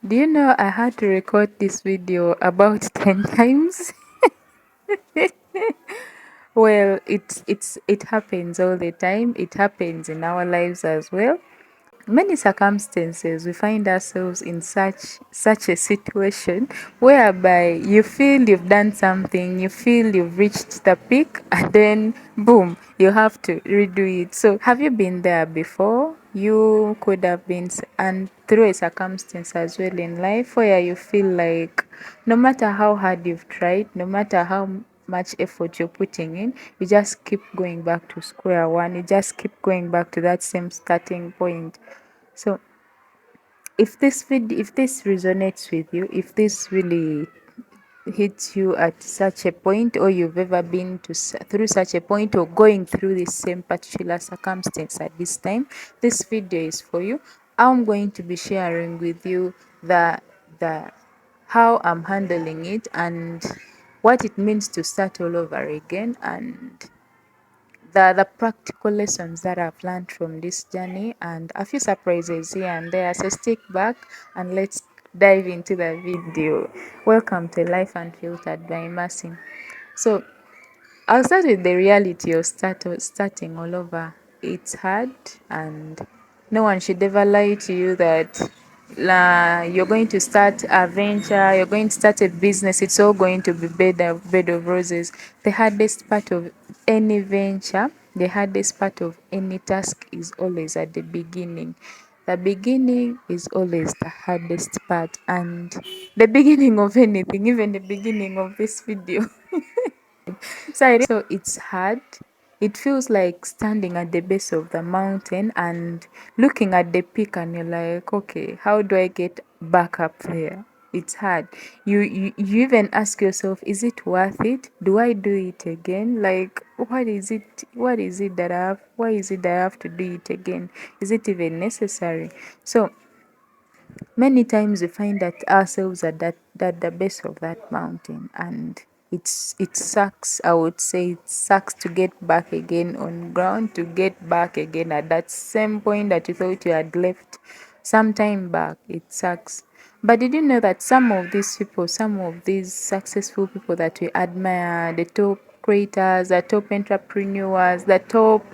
Do you know I had to record this video about 10 times? Well, it happens all the time. It happens in our lives as well. Many circumstances we find ourselves in such a situation whereby you feel you've done something, you feel you've reached the peak, and then boom, you have to redo it. So have you been there before? You could have been and through a circumstance as well in life where you feel like no matter how hard you've tried, no matter how much effort you're putting in, you just keep going back to square one. You just keep going back to that same starting point. So if this resonates with you, if this really hits you at such a point, or you've ever been through such a point, or going through the same particular circumstance at this time, this video is for you. I'm going to be sharing with you the how I'm handling it and what it means to start all over again, and the practical lessons that I've learned from this journey, and a few surprises here and there. So stick back and let's dive into the video. Welcome to Life Unfiltered by Mercy. So I'll start with the reality of starting all over. It's hard, and no one should ever lie to you that you're going to start a venture, you're going to start a business, it's all going to be bed of roses. The hardest part of any venture, the hardest part of any task is always at the beginning. The beginning is always the hardest part, and the beginning of anything, even the beginning of this video. So it's hard. It feels like standing at the base of the mountain and looking at the peak, and you're like, okay, how do I get back up there? It's hard. You even ask yourself, is it worth it? Do I do it again? Like, what is it that I have, why is it that I have to do it again? Is it even necessary? So many times we find that ourselves at that the base of that mountain, and it sucks. I would say it sucks to get back again on ground, to get back again at that same point that you thought you had left some time back. It sucks. But did you know that some of these people, some of these successful people that we admire, the top creators, the top entrepreneurs, the top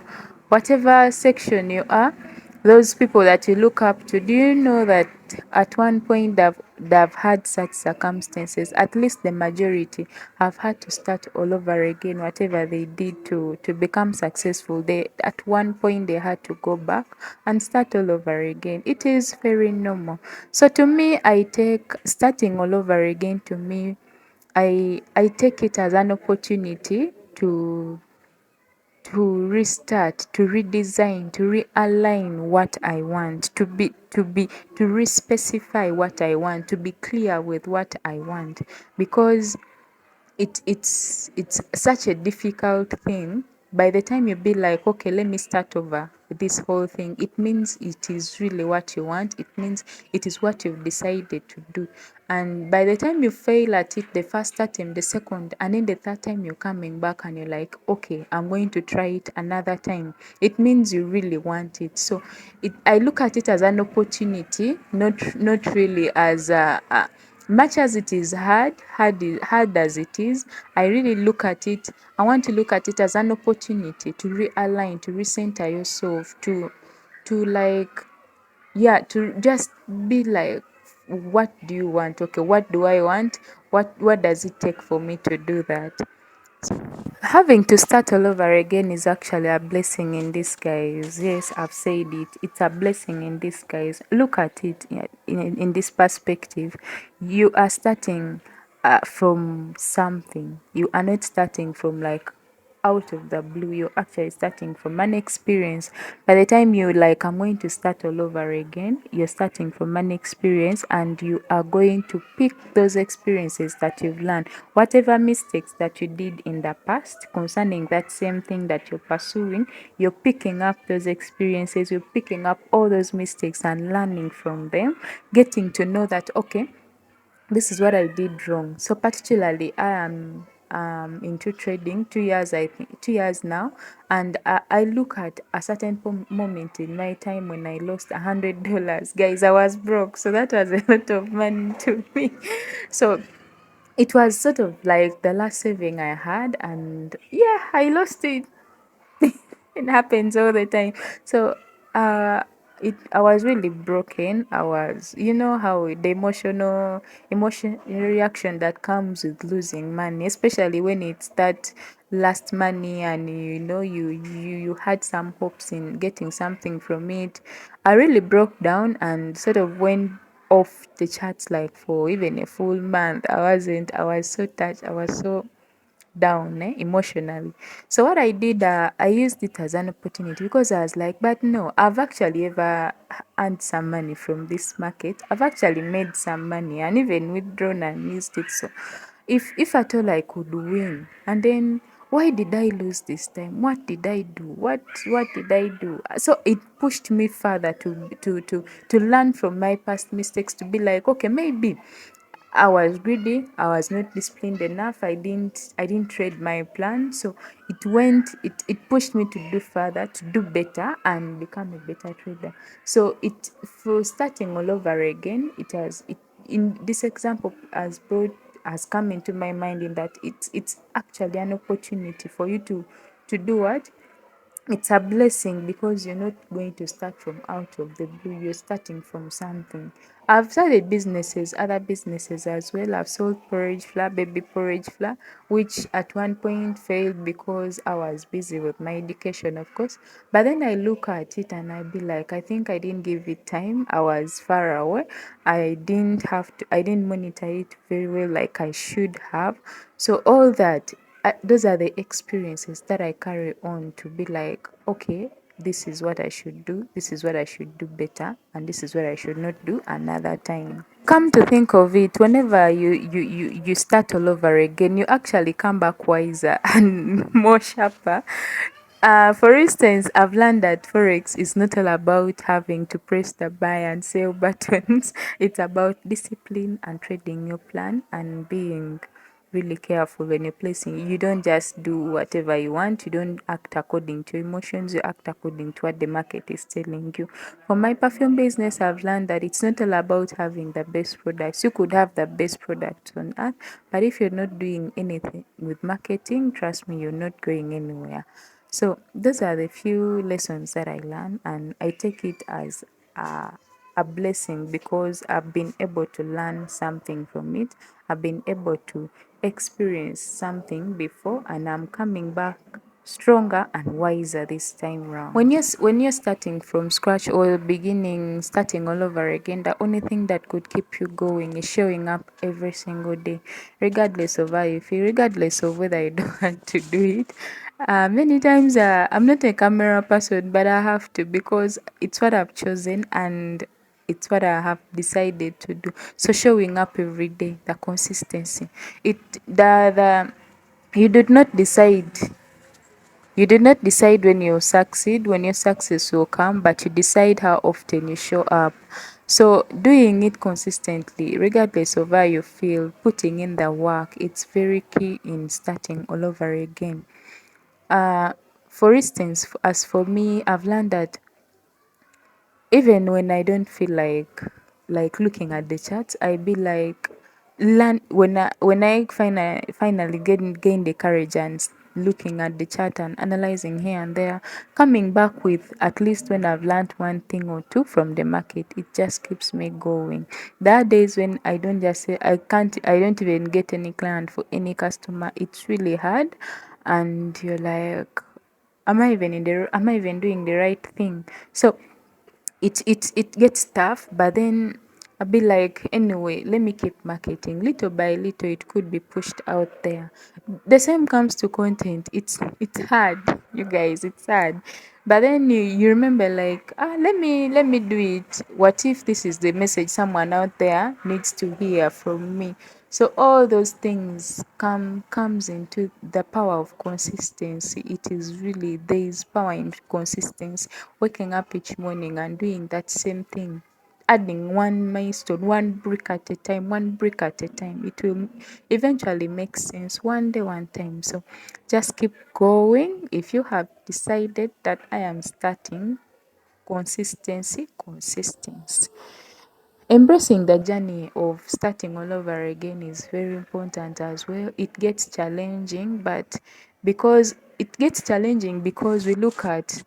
whatever section you are, those people that you look up to, do you know that at one point they've had such circumstances? At least the majority have had to start all over again. Whatever they did to become successful, they at one point they had to go back and start all over again. It is very normal. So to me, I take starting all over again, to me, I take it as an opportunity to restart, to redesign, to realign what I want, to re-specify what I want, to be clear with what I want, because it's such a difficult thing. By the time you be like, okay, let me start over this whole thing, it means it is really what you want. It means it is what you've decided to do. And by the time you fail at it the first time, the second, and then the third time you're coming back and you're like, okay, I'm going to try it another time, it means you really want it. So I look at it as an opportunity, not really as a much as it is hard as it is. I really look at it, I want to look at it as an opportunity to realign, to recenter yourself, to like, yeah, to just be like, what do you want? Okay, what do I want? What does it take for me to do that? Having to start all over again is actually a blessing in disguise. Yes, I've said it. It's a blessing in disguise. Look at it in this perspective. You are starting from something. You are not starting from like out of the blue. You're actually starting from an experience. By the time you like, I'm going to start all over again, you're starting from an experience, and you are going to pick those experiences that you've learned, whatever mistakes that you did in the past concerning that same thing that you're pursuing. You're picking up those experiences, you're picking up all those mistakes and learning from them, getting to know that, okay, this is what I did wrong. So particularly, into trading, 2 years, I think 2 years now. And I look at a certain moment in my time when I lost $100. Guys, I was broke. So that was a lot of money to me. So it was sort of like the last saving I had, and yeah, I lost it. It happens all the time. So uh I was really broken. I was, you know how the emotion reaction that comes with losing money, especially when it's that last money, and you had some hopes in getting something from it. I really broke down and sort of went off the charts, like for even a full month. I was so touched. I was so down, emotionally. So what I did, I used it as an opportunity, because I was like, but no, I've actually ever earned some money from this market. I've actually made some money and even withdrawn and used it. So if at all I could win, and then why did I lose this time? What did I do? What did I do? So it pushed me further to learn from my past mistakes, to be like, okay, maybe I was greedy. I was not disciplined enough. I didn't trade my plan. So it pushed me to do further, to do better and become a better trader. So it for starting all over again, it has it in this example has come into my mind, in that it's actually an opportunity for you to do what? It's a blessing, because you're not going to start from out of the blue. You're starting from something. I've started businesses, other businesses as well. I've sold porridge flour, baby porridge flour, which at one point failed because I was busy with my education, of course. But then I look at it and I be like, I think I didn't give it time. I was far away. I didn't monitor it very well like I should have. So all that, those are the experiences that I carry on, to be like, okay, this is what I should do, this is what I should do better, and this is what I should not do another time. Come to think of it, whenever you start all over again, you actually come back wiser and more sharper. For instance, I've learned that Forex is not all about having to press the buy and sell buttons. It's about discipline and trading your plan and being really careful when you're placing. You don't just do whatever you want. You don't act according to emotions. You act according to what the market is telling you. For my perfume business, I've learned that it's not all about having the best products. You could have the best products on earth, but if you're not doing anything with marketing, trust me, you're not going anywhere. So those are the few lessons that I learned, and I take it as a blessing, because I've been able to learn something from it. I've been able to experience something before, and I'm coming back stronger and wiser this time round. When you're starting from scratch, or starting all over again, the only thing that could keep you going is showing up every single day, regardless of how you feel, regardless of whether you don't want to do it. Many times, I'm not a camera person, but I have to, because it's what I've chosen and it's what I have decided to do. So showing up every day, the consistency. It the you did not decide you did not decide when you succeed, when your success will come, but you decide how often you show up. So doing it consistently, regardless of how you feel, putting in the work, it's very key in starting all over again. Uh, for instance, as for me, I've learned that even when I don't feel like looking at the charts, I be like learn when I finally gain the courage and looking at the chart and analyzing here and there, coming back with at least when I've learned one thing or two from the market, it just keeps me going. There are days when I don't just say I don't even get any client for any customer. It's really hard, and you're like, am I even doing the right thing? So it gets tough, but then I'll be like, anyway, let me keep marketing. Little by little, it could be pushed out there. The same comes to content. It's hard, you guys. It's hard. But then you remember, like, let me do it. What if this is the message someone out there needs to hear from me? So all those things comes into the power of consistency. It is really, there is power in consistency. Waking up each morning and doing that same thing adding one milestone, one brick at a time, one brick at a time. It will eventually make sense one day, one time. So just keep going. If you have decided that I am starting, consistency, consistency. Embracing the journey of starting all over again is very important as well. It gets challenging, but because it gets challenging because we look at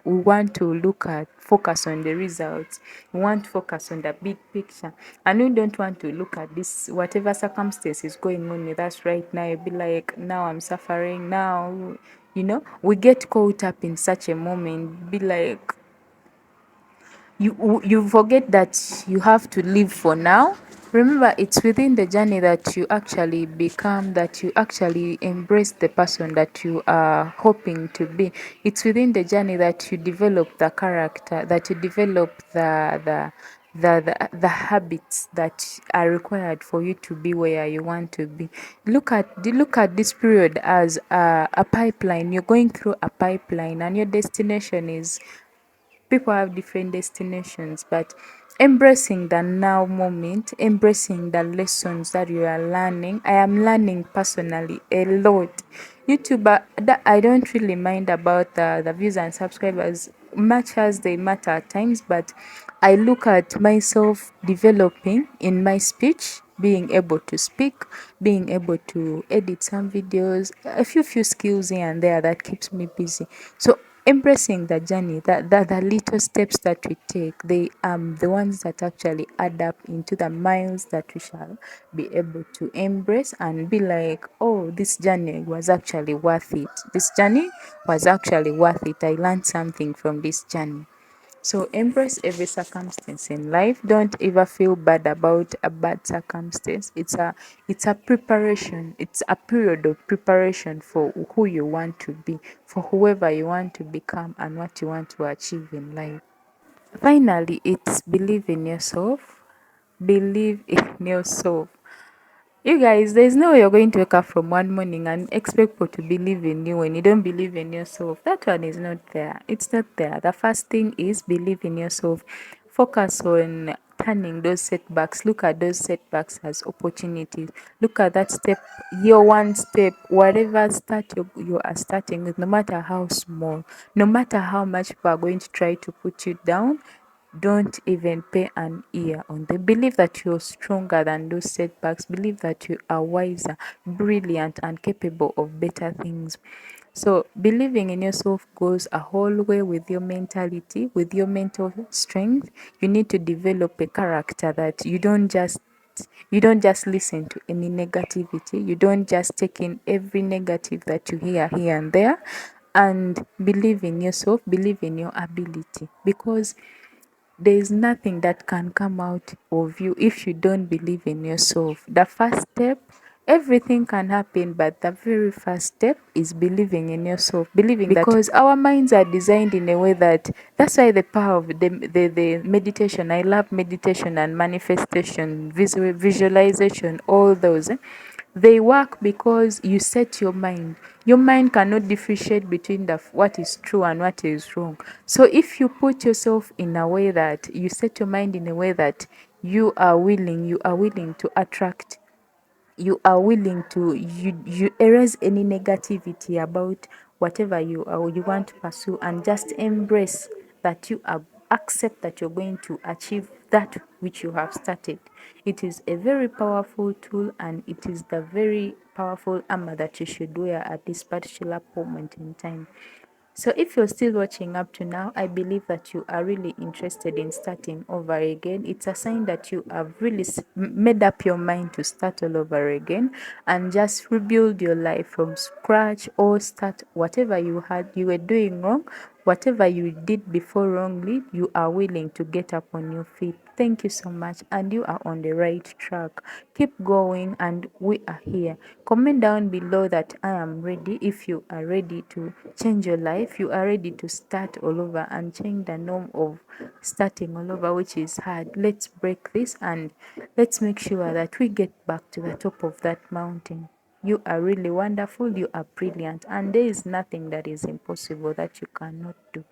we want to look at focus on the results. We want to focus on the big picture, and we don't want to look at this whatever circumstance is going on with us right now. You'll be like, now I'm suffering. Now, we get caught up in such a moment. Be like, you forget that you have to live for now. Remember, it's within the journey that you actually become, that you actually embrace the person that you are hoping to be. It's within the journey that you develop the character, that you develop the habits that are required for you to be where you want to be. Look at this period as a pipeline. You're going through a pipeline, and your destination is, people have different destinations, but embracing the now moment, embracing the lessons that you are learning. I am learning personally a lot. YouTuber, that I don't really mind about the views and subscribers much as they matter at times, but I look at myself developing in my speech, being able to speak, being able to edit some videos, a few skills here and there that keeps me busy. So embracing the journey, that the little steps that we take, they the ones that actually add up into the miles that we shall be able to embrace and be like, oh, this journey was actually worth it. This journey was actually worth it. I learned something from this journey. So embrace every circumstance in life. Don't ever feel bad about a bad circumstance. It's a preparation. It's a period of preparation for who you want to be, for whoever you want to become and what you want to achieve in life. Finally, it's believe in yourself. Believe in yourself. You guys, there's no way you're going to wake up from one morning and expect people to believe in you when you don't believe in yourself. That one is not there. It's not there. The first thing is believe in yourself. Focus on turning those setbacks. Look at those setbacks as opportunities. Look at that step, your one step, whatever start you are starting with, no matter how small, no matter how much people are going to try to put you down, don't even pay an ear on them. Believe that you're stronger than those setbacks. Believe that you are wiser, brilliant, and capable of better things. So, believing in yourself goes a whole way with your mentality, with your mental strength. You need to develop a character that you don't just listen to any negativity. You don't just take in every negative that you hear here and there. And believe in yourself, believe in your ability, because there is nothing that can come out of you if you don't believe in yourself. The first step, everything can happen, but the very first step is believing in yourself. Believing that, because our minds are designed in a way that's why the power of the meditation. I love meditation and manifestation, visualization, all those. They work because you set your mind. Your mind cannot differentiate between what is true and what is wrong. So if you put yourself in a way that you set your mind in a way that you are willing to attract, you are willing to you erase any negativity about whatever you want to pursue, and just embrace that you are accept that you're going to achieve that which you have started. It is a very powerful tool, and it is the very powerful armor that you should wear at this particular moment in time. So if you're still watching up to now, I believe that you are really interested in starting over again. It's a sign that you have really made up your mind to start all over again and just rebuild your life from scratch, or start whatever you were doing wrong, whatever you did before wrongly, you are willing to get up on your feet. Thank you so much, and you are on the right track. Keep going, and we are here. Comment down below that I am ready. If you are ready to change your life, you are ready to start all over and change the norm of starting all over, which is hard. Let's break this, and let's make sure that we get back to the top of that mountain. You are really wonderful, you are brilliant, and there is nothing that is impossible that you cannot do.